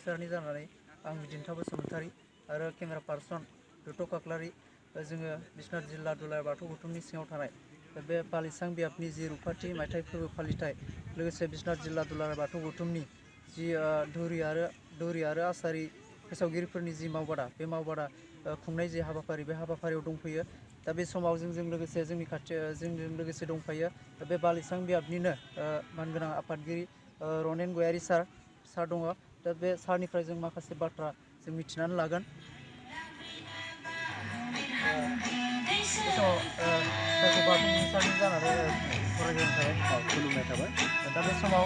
अफिसारनि जानानै आं बिदिन्था बसुमतारी आरो केमेरा पार्सन रुथ' काक्लारि जोङो बिश्वनाथ जिल्ला दुलाराय बाथौ गौथुमनि सिङाव थानाय बे बालिसां बियाबनि जि रुफाथि मायथाइ फोरबो फालिथाय लोगोसे बिश्वनाथ जिल्ला दुलाराय बाथौ गौथुमनि जि दौरि आरो आसारि फोसावगिरिफोरनि जि मावबादा बे मावबादा खुंनाय जि हाबाफारि बे हाबाफारियाव दंफैयो। दा बे समाव जोंजों लोगोसे जोंजों लोगोसे दंफायो बे बालिसां बियाबनिनो मानगोनां आफादगिरि रनेन गयारि सार दङ। दा बे सारनिफ्राय जों माखासे बाथ्रा जों मिथिनानै लागोन। बे समाव सारखौ बाथौ सारनि जानानै फरायग्रोनाय थाबाय खुलुमनाय थाबाय। दा बे समाव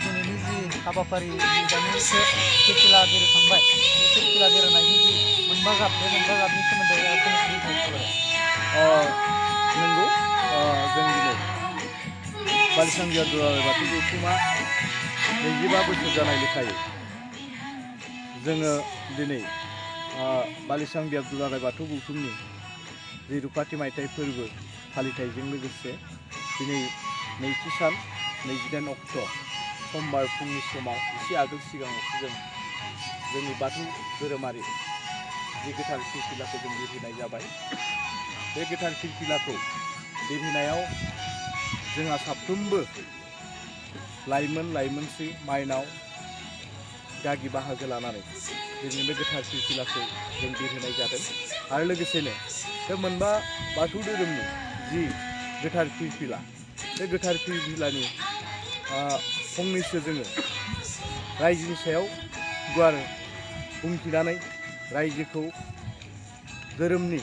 दिनैनि जि हाबाफारि दानिसो फिरफिला बेरायखांबाय बे फिरफिला बेरायनायनि जि मोनबा गाब बे मोनबा गाबनि सोमोन्दै फंनैसो बुंथिनो खावलायबाय। नंगौ जों दिनै बालिसां बियाब दुलाराय बाथौ गौथुमा 25 बोसोर जानाय लेखायै जोङो दिनै बालिसां बियाब दुलाराय बाथौ गौथुमनि जि रुफाथि मायथाइ फोरबो फालिथायजों लोगोसे दिनै नैथि सान 28 अक्ट' समबार फुंनि समाव एसे आगोल सिगाङावसो जों जोंनि बाथौ धोरोमारि जि गोथार फिरफिलाखौ जों बिरहोनाय जाबाय। बे गोथार फिरफिलाखौ बिरहोनायाव जोंहा साफ्रोमबो लाइमोनस्रि माइनाव गागि बाहागो लानानै दिनै बे गोथार फिरफिलाखौ जों बिरहोनाय जादों। आरो लोगोसेनो बे मोनबा बाथौ धोरोमनि जि गोथार फिरफिला बे गोथार फिरफिलानि फंनैसो जोङो रायजोनि सायाव गुवार बुंथिनानै रायजोखौ धोरोमनि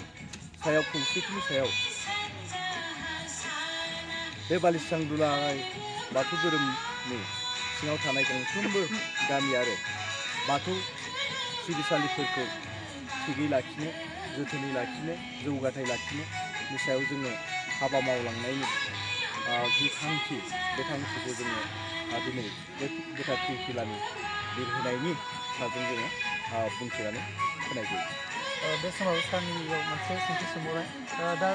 सायाव खौसेथिनि सायाव बे बालिसां दुलाराय बाथौ धोरोमनि सिङाव थानाय गंफ्रोमबो गामि आरो बाथौ सिबिसालिफोरखौ थिगै लाखिनो जोथोनै लाखिनो जौगाथाय लाखिनो सायाव जोङो हाबा मावलांनायनि जि थांखि बे थांखिखौ जोङो दिनै बे गोथार फिरफिलानि बिरहोनायनि साजों जोङो बुंथिनानै होनाय जायो। बे समाव सारनियाव मोनसे सोंथि सोंबावबाय। दा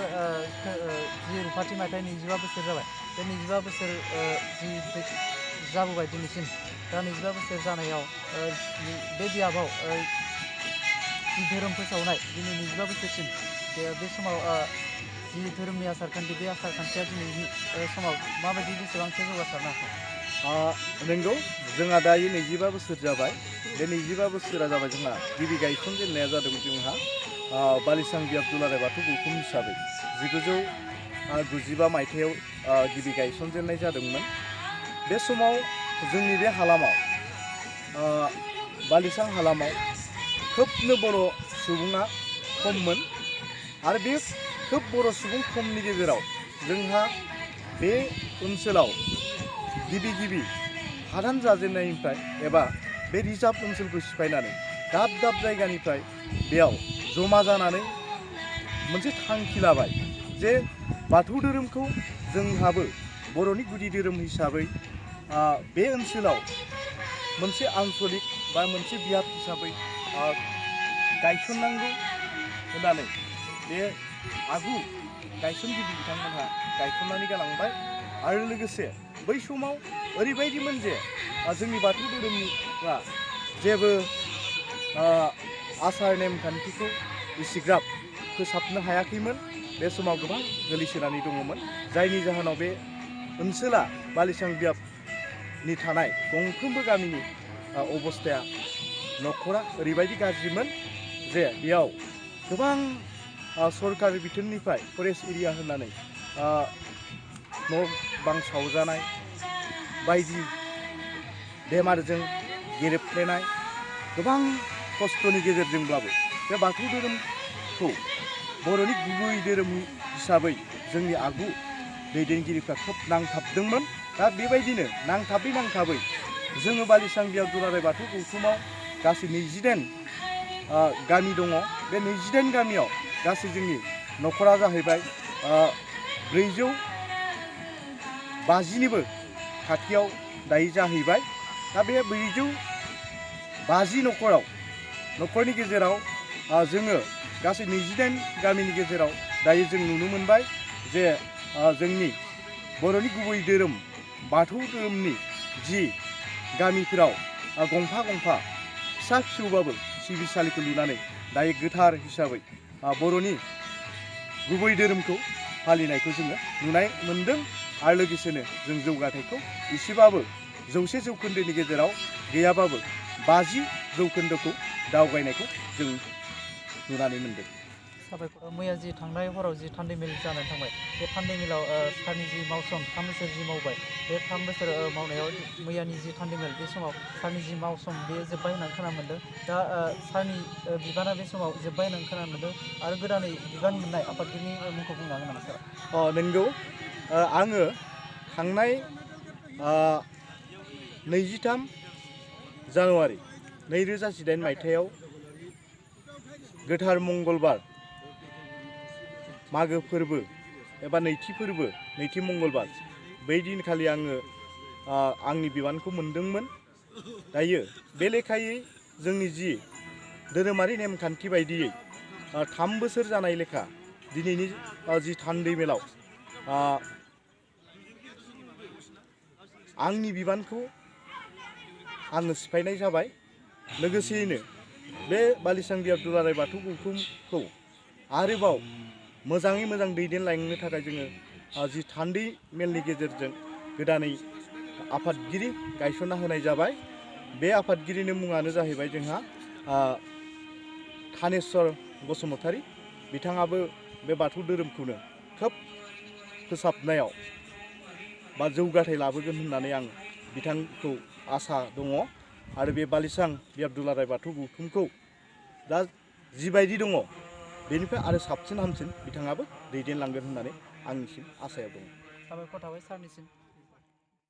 जि रुफाथि मायथाइ 25 बोसोर जाबाय बे 25 बोसोर जि जाबोबाय दिनैसिम दा 25 बोसोर जानायाव बे बियाबाव जि धोरोम फोसावनाय दिनै 25 बोसोरसिम बे समाव जि धोरोमनि आसारखान्थि बे आसारखान्थिया दिनैनि समाव माबायदि बेसेबांसो जौगासारनो हाखो? नंगौ जोंहा दायो 25 बोसोर जाबाय। बे 25 बोसोरा जाबाय जोंहा गिबि गायसनजेननाया जादों जोंहा बालिसां बियाब दुलाराय बाथौ गौथुम हिसाबै 1995 मायथाइयाव गिबि गायसनजेननाय जादोंमोन। बे समाव जोंनि बे हालामाव बालिसां हालामाव खोबनो बर' सुबुङा खममोन आरो बे खोब बर' सुबुं खमनि गेजेराव जोंहा बे ओनसोलाव गिबि हादान जाजेननायनिफ्राय एबा बे रिजार्भ ओनसोलखौ सिफायनानै दाब दाब जायगानिफ्राय बेयाव जमा जानानै मोनसे थांखि लाबाय जे बाथौ धोरोमखौ जोंहाबो बर'नि गुदि धोरोम हिसाबै बे ओनसोलाव मोनसे आन्चलिक बा मोनसे बियाब हिसाबै गायसननांगौ होननानै बे आगु गायसनगिरि बिथांमोनहा गायसननानै गालांबाय। आरो लोगोसे बै समाव ओरैबायदिमोन जे जोंनि बाथौ धोरोमनिफ्रा जेबो आसार नेमखान्थिखौ इसिग्राब फोसाबनो हायाखैमोन। बे समाव गोबां गोलैसोनानै दङमोन, जायनि जाहोनाव बे ओनसोला बालिसां बियाबनि थानाय गंफ्रोमबो गामिनि अबस्थाया न'खरा ओरैबायदि गाज्रिमोन जे बेयाव गोबां सरकारि बिथोननिफ्राय फरेस्ट एरिया होननानै न' बां सावजानाय बायदि बेमारजों गेरेबफ्लेनाय गोबां खस्थ'नि गेजेरजोंब्लाबो बे बाथौ धोरोमखौ बर'नि गुबै धोरोम हिसाबै जोंनि आगु दैदेनगिरिफ्रा खोब नांथाबदोंमोन। दा बेबायदिनो नांथाबै जोङो बालिसां बियाब दुलाराय बाथौ गौथुमाव गासै 29 गामि दङ। बे 29 गामियाव गासै जोंनि न'खरा जाहैबाय 450निबो खाथियाव दायो जाहैबाय। दा बे 450 न'खरनि गेजेराव जोङो गासै 29 गामिनि गेजेराव दायो जों नुनो मोनबाय जे जोंनि बर'नि गुबै धोरोम बाथौ धोरोमनि जि गामिफोराव गंफा फिसा फिसौबाबो सिबिसालिखौ लुनानै दायो गोथार हिसाबै बर'नि गुबै धोरोमखौ फालिनायखौ जोङो नुनाय मोन्दों आरो लोगोसेनो जों जौगाथायखौ एसेबाबो 100 जौखोन्दोनि गेजेराव गैयाबाबो 50 जौखोन्दोखौ दावगायनायखौ जों नुनानै मोन्दों। साबायखर। मैया जि थांनाय हराव जि थान्दै मेल जानानै थांबाय, बे थान्दै मेलाव सारनि जि मावसोम 3 बोसोर जि मावबाय, बे 3 बोसोर मावनायाव मैयानि जि थान्दै मेल बे समाव सारनि जि मावसोम बे जोब्बाय होननानै खोनानो मोन्दों। दा सारनि बिबाना बे समाव जोब्बाय होननानै खोनानो मोन्दों आरो गोदानै बिबान मोननाय आफादगिरिनि मुंखौ बुंनो हागोन नामा सार? नंगौ, आङो थांनाय 23 जानुवारि 2018 मायथाइयाव गोथार मंगलबार मागो फोरबो एबा नैथि मंगलबार बै दिनखालि आङो आंनि बिबानखौ मोनदोंमोन। दायो बे लेखायै जोंनि जि धोरोमारि नेमखान्थि बायदियै 3 बोसोर जानाय लेखा दिनैनि जि थान्दै मेलाव आंनि बिबानखौ आङो सिफायनाय जाबाय। लोगोसेयैनो बे बालिसां बियाब दुलाराय बाथौ गौथुमखौ आरोबाव मोजाङै मोजां दैदेनलांनो थाखाय जोङो जि थान्दै मेलनि गेजेरजों गोदानै आफादगिरि गायसनना होनाय जाबाय। बे आफादगिरिनि मुङानो जाहैबाय जोंहा थानेस्वर बसुमतारी। बिथाङाबो बे बाथौ धोरोमखौनो खोब फोसाबनायाव बा जौगाथाय लाबोगोन होननानै आं बिथांखौ आसा दङ आरो बे बालिसां बियाब दुलाराय बाथौ गौथुमखौ दा जिबायदि दङ बेनिफ्राय आरो साबसिन हामसिन बिथाङाबो दैदेनलांगोन होननानै आंनिसिम आसायाव दङ। साबायखर थाबाय सारनिसिम।